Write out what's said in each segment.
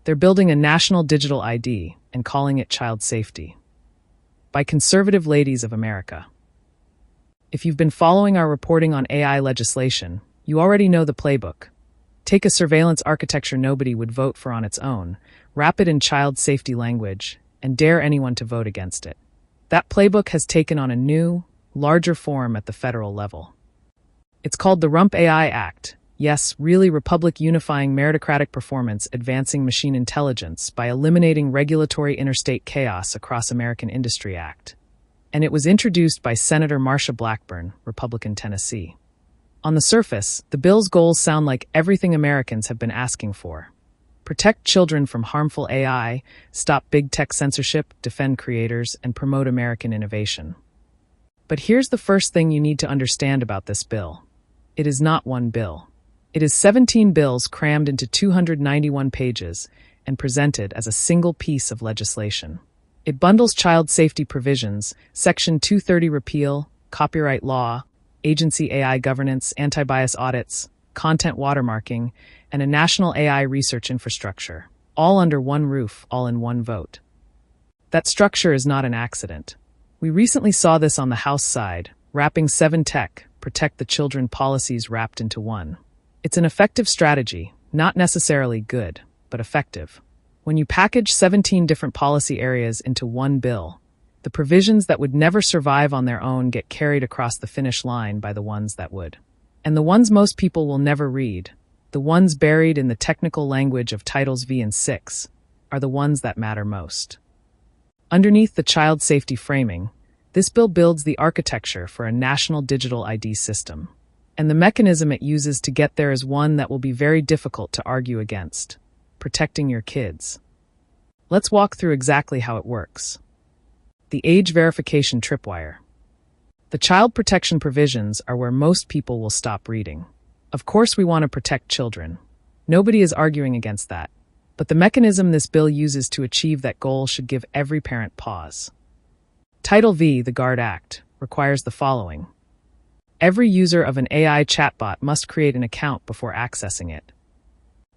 They're building a national digital ID and calling it Child Safety. By Conservative Ladies of America. If you've been following our reporting on AI legislation, you already know the playbook. Take a surveillance architecture nobody would vote for on its own, wrap it in child safety language, and dare anyone to vote against it. That playbook has taken on a new, larger form at the federal level. It's called the Rump AI Act. Yes, really Republic unifying meritocratic performance advancing machine intelligence by eliminating regulatory interstate chaos across American Industry Act. And it was introduced by Senator Marsha Blackburn, Republican Tennessee. On the surface, the bill's goals sound like everything Americans have been asking for. Protect children from harmful AI, stop big tech censorship, defend creators, and promote American innovation. But here's the first thing you need to understand about this bill. It is not one bill. It is 17 bills crammed into 291 pages and presented as a single piece of legislation. It bundles child safety provisions, Section 230 repeal, copyright law, agency AI governance, anti-bias audits, content watermarking, and a national AI research infrastructure, all under one roof, all in one vote. That structure is not an accident. We recently saw this on the House side, wrapping 7 tech, protect the children policies wrapped into one. It's an effective strategy, not necessarily good, but effective. When you package 17 different policy areas into one bill, the provisions that would never survive on their own get carried across the finish line by the ones that would. And the ones most people will never read, the ones buried in the technical language of Titles V and VI, are the ones that matter most. Underneath the child safety framing, this bill builds the architecture for a national digital ID system. And the mechanism it uses to get there is one that will be very difficult to argue against: protecting your kids. Let's walk through exactly how it works. The age verification tripwire. The child protection provisions are where most people will stop reading. Of course, we want to protect children. Nobody is arguing against that. But the mechanism this bill uses to achieve that goal should give every parent pause. Title V, the GUARD Act, requires the following. Every user of an AI chatbot must create an account before accessing it.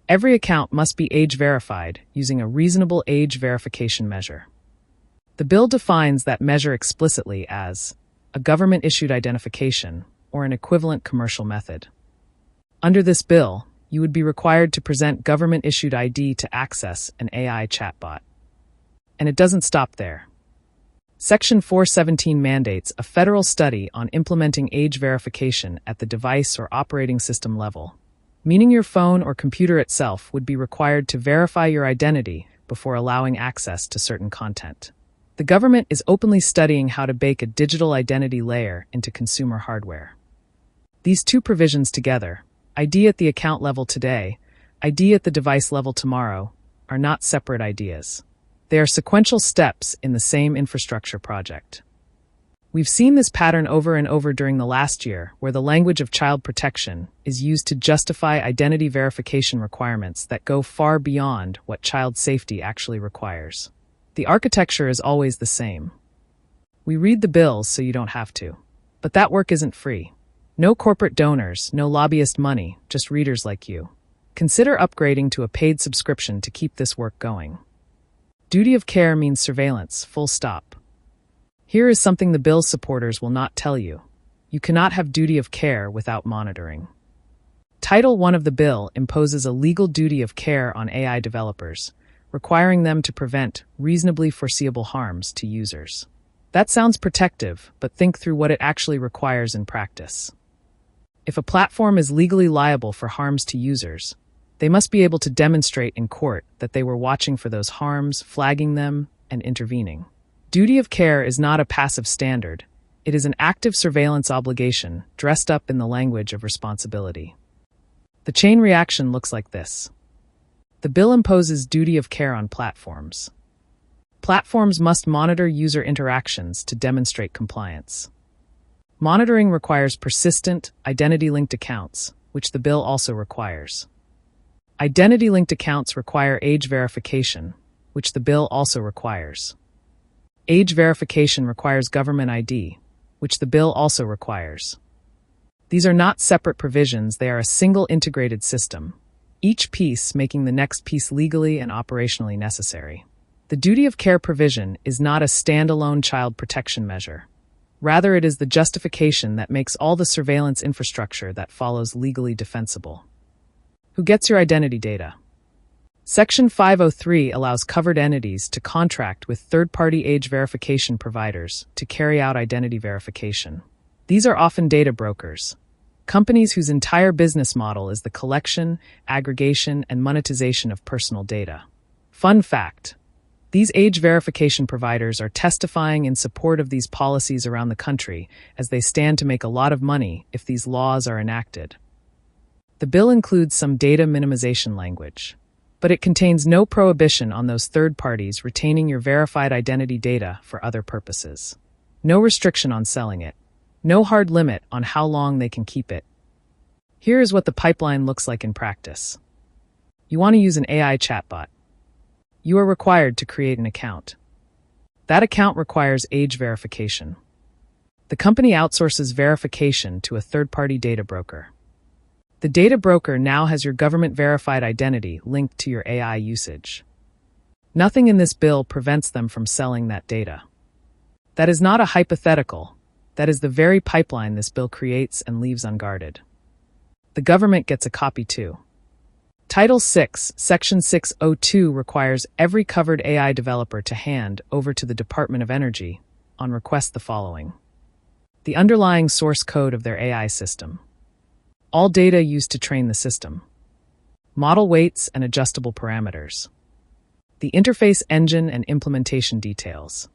Every account must be age verified using a reasonable age verification measure. The bill defines that measure explicitly as a government-issued identification or an equivalent commercial method. Under this bill, you would be required to present government-issued ID to access an AI chatbot. And it doesn't stop there. Section 417 mandates a federal study on implementing age verification at the device or operating system level, meaning your phone or computer itself would be required to verify your identity before allowing access to certain content. The government is openly studying how to bake a digital identity layer into consumer hardware. These two provisions together, ID at the account level today, ID at the device level tomorrow, are not separate ideas. They are sequential steps in the same infrastructure project. We've seen this pattern over and over during the last year, where the language of child protection is used to justify identity verification requirements that go far beyond what child safety actually requires. The architecture is always the same. We read the bills so you don't have to. But that work isn't free. No corporate donors, no lobbyist money, just readers like you. Consider upgrading to a paid subscription to keep this work going. Duty of care means surveillance, full stop. Here is something the bill's supporters will not tell you. You cannot have duty of care without monitoring. Title I of the bill imposes a legal duty of care on AI developers, requiring them to prevent reasonably foreseeable harms to users. That sounds protective, but think through what it actually requires in practice. If a platform is legally liable for harms to users, they must be able to demonstrate in court that they were watching for those harms, flagging them, and intervening. Duty of care is not a passive standard. It is an active surveillance obligation dressed up in the language of responsibility. The chain reaction looks like this. The bill imposes duty of care on platforms. Platforms must monitor user interactions to demonstrate compliance. Monitoring requires persistent, identity-linked accounts, which the bill also requires. Identity-linked accounts require age verification, which the bill also requires. Age verification requires government ID, which the bill also requires. These are not separate provisions, they are a single integrated system, each piece making the next piece legally and operationally necessary. The duty of care provision is not a standalone child protection measure. Rather, it is the justification that makes all the surveillance infrastructure that follows legally defensible. Who gets your identity data? Section 503 allows covered entities to contract with third-party age verification providers to carry out identity verification. These are often data brokers, companies whose entire business model is the collection, aggregation, and monetization of personal data. Fun fact: these age verification providers are testifying in support of these policies around the country as they stand to make a lot of money if these laws are enacted. The bill includes some data minimization language, but it contains no prohibition on those third parties retaining your verified identity data for other purposes. No restriction on selling it. No hard limit on how long they can keep it. Here is what the pipeline looks like in practice. You want to use an AI chatbot. You are required to create an account. That account requires age verification. The company outsources verification to a third-party data broker. The data broker now has your government-verified identity linked to your AI usage. Nothing in this bill prevents them from selling that data. That is not a hypothetical. That is the very pipeline this bill creates and leaves unguarded. The government gets a copy too. Title VI, Section 602 requires every covered AI developer to hand over to the Department of Energy, on request, the following: the underlying source code of their AI system, all data used to train the system, model weights and adjustable parameters, the interface engine and implementation details,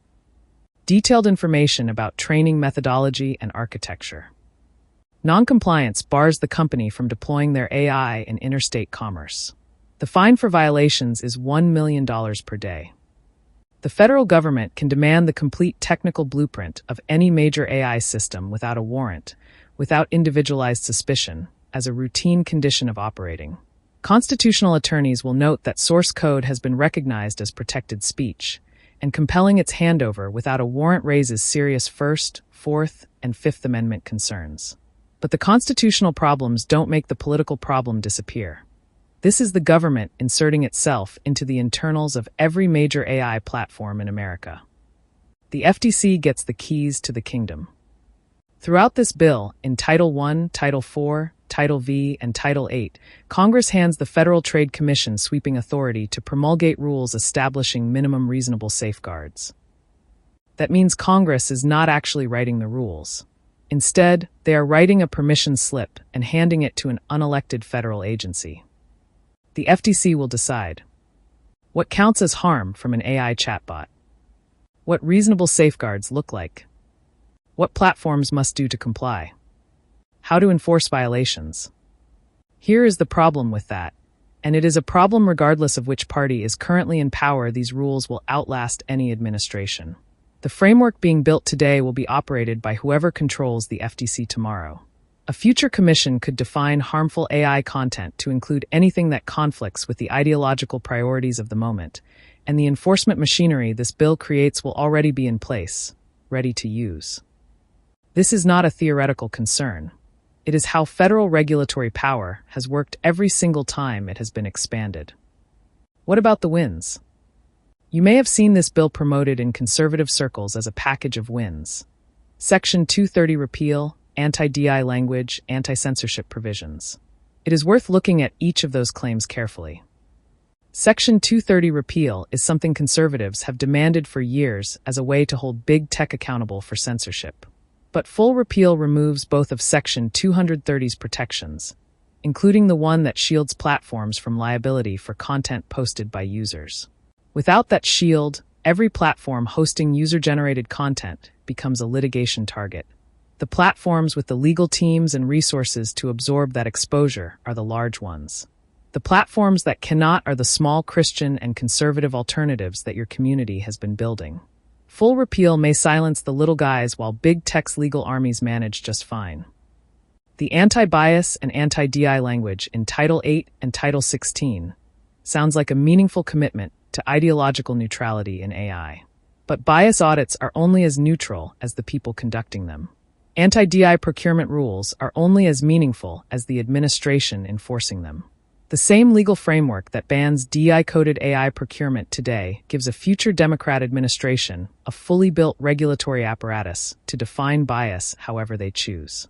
detailed information about training methodology and architecture. Noncompliance bars the company from deploying their AI in interstate commerce. The fine for violations is $1 million per day. The federal government can demand the complete technical blueprint of any major AI system without a warrant, without individualized suspicion, as a routine condition of operating. Constitutional attorneys will note that source code has been recognized as protected speech, and compelling its handover without a warrant raises serious First, Fourth, and Fifth Amendment concerns. But the constitutional problems don't make the political problem disappear. This is the government inserting itself into the internals of every major AI platform in America. The FTC gets the keys to the kingdom. Throughout this bill, in Title I, Title IV, Title V, and Title VIII, Congress hands the Federal Trade Commission sweeping authority to promulgate rules establishing minimum reasonable safeguards. That means Congress is not actually writing the rules. Instead, they are writing a permission slip and handing it to an unelected federal agency. The FTC will decide what counts as harm from an AI chatbot, what reasonable safeguards look like, what platforms must do to comply, how to enforce violations. Here is the problem with that, and it is a problem regardless of which party is currently in power. These rules will outlast any administration. The framework being built today will be operated by whoever controls the FTC tomorrow. A future commission could define harmful AI content to include anything that conflicts with the ideological priorities of the moment, and the enforcement machinery this bill creates will already be in place, ready to use. This is not a theoretical concern. It is how federal regulatory power has worked every single time it has been expanded. What about the wins? You may have seen this bill promoted in conservative circles as a package of wins. Section 230 repeal, anti-DI language, anti-censorship provisions. It is worth looking at each of those claims carefully. Section 230 repeal is something conservatives have demanded for years as a way to hold big tech accountable for censorship. But full repeal removes both of Section 230's protections, including the one that shields platforms from liability for content posted by users. Without that shield, every platform hosting user-generated content becomes a litigation target. The platforms with the legal teams and resources to absorb that exposure are the large ones. The platforms that cannot are the small Christian and conservative alternatives that your community has been building. Full repeal may silence the little guys while big tech's legal armies manage just fine. The anti-bias and anti-DI language in Title VIII and Title XVI sounds like a meaningful commitment to ideological neutrality in AI. But bias audits are only as neutral as the people conducting them. Anti-DI procurement rules are only as meaningful as the administration enforcing them. The same legal framework that bans DI-coded AI procurement today gives a future Democrat administration a fully built regulatory apparatus to define bias however they choose.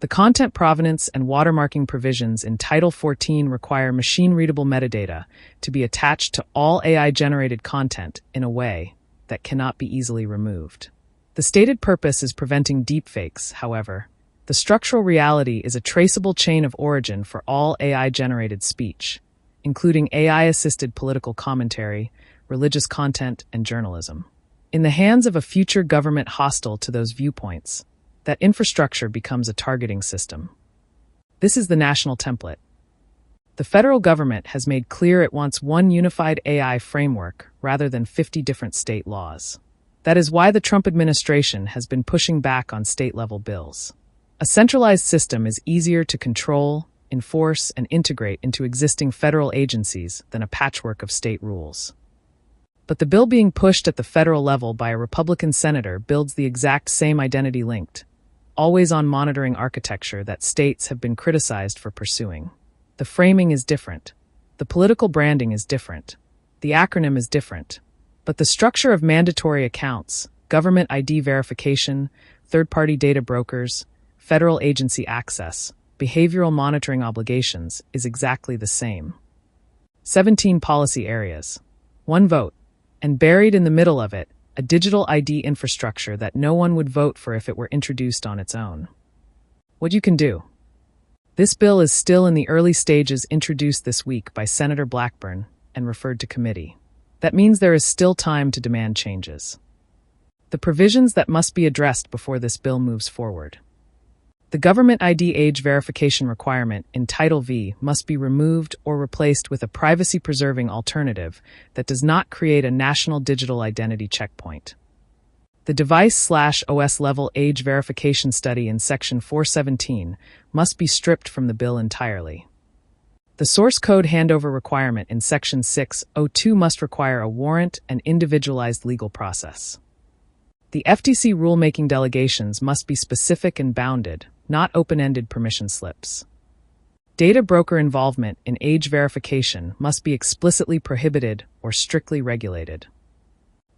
The content provenance and watermarking provisions in Title 14 require machine-readable metadata to be attached to all AI-generated content in a way that cannot be easily removed. The stated purpose is preventing deepfakes, however. The structural reality is a traceable chain of origin for all AI-generated speech, including AI-assisted political commentary, religious content, and journalism. In the hands of a future government hostile to those viewpoints, that infrastructure becomes a targeting system. This is the national template. The federal government has made clear it wants one unified AI framework rather than 50 different state laws. That is why the Trump administration has been pushing back on state-level bills. A centralized system is easier to control, enforce, and integrate into existing federal agencies than a patchwork of state rules. But the bill being pushed at the federal level by a Republican senator builds the exact same identity-linked, always-on monitoring architecture that states have been criticized for pursuing. The framing is different. The political branding is different. The acronym is different. But the structure of mandatory accounts, government ID verification, third-party data brokers, federal agency access, behavioral monitoring obligations is exactly the same. 17 policy areas, 1 vote, and buried in the middle of it, a digital ID infrastructure that no one would vote for if it were introduced on its own. What you can do. This bill is still in the early stages, introduced this week by Senator Blackburn and referred to committee. That means there is still time to demand changes. The provisions that must be addressed before this bill moves forward. The government ID age verification requirement in Title V must be removed or replaced with a privacy-preserving alternative that does not create a national digital identity checkpoint. The device/OS level age verification study in Section 417 must be stripped from the bill entirely. The source code handover requirement in Section 602 must require a warrant and individualized legal process. The FTC rulemaking delegations must be specific and bounded, not open-ended permission slips. Data broker involvement in age verification must be explicitly prohibited or strictly regulated.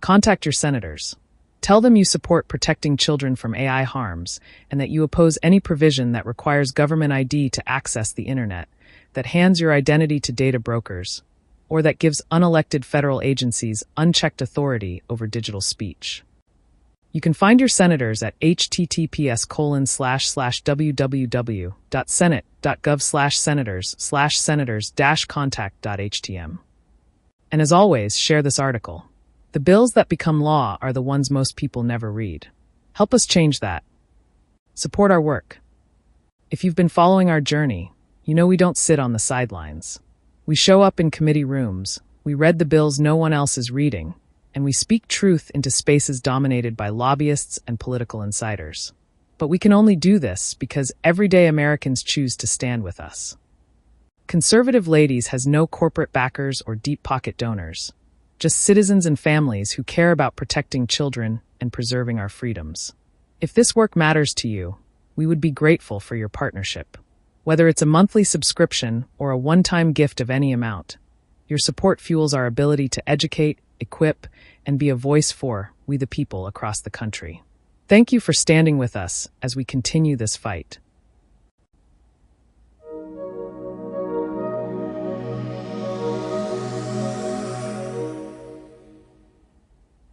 Contact your senators. Tell them you support protecting children from AI harms and that you oppose any provision that requires government ID to access the internet, that hands your identity to data brokers, or that gives unelected federal agencies unchecked authority over digital speech. You can find your senators at https://www.senate.gov/senators/senators-contact.htm. And as always, share this article. The bills that become law are the ones most people never read. Help us change that. Support our work. If you've been following our journey, you know we don't sit on the sidelines. We show up in committee rooms, we read the bills no one else is reading, and we speak truth into spaces dominated by lobbyists and political insiders. But we can only do this because everyday Americans choose to stand with us. Conservative Ladies has no corporate backers or deep-pocket donors, just citizens and families who care about protecting children and preserving our freedoms. If this work matters to you, we would be grateful for your partnership. Whether it's a monthly subscription or a one-time gift of any amount, your support fuels our ability to educate, equip, and be a voice for we the people across the country. Thank you for standing with us as we continue this fight.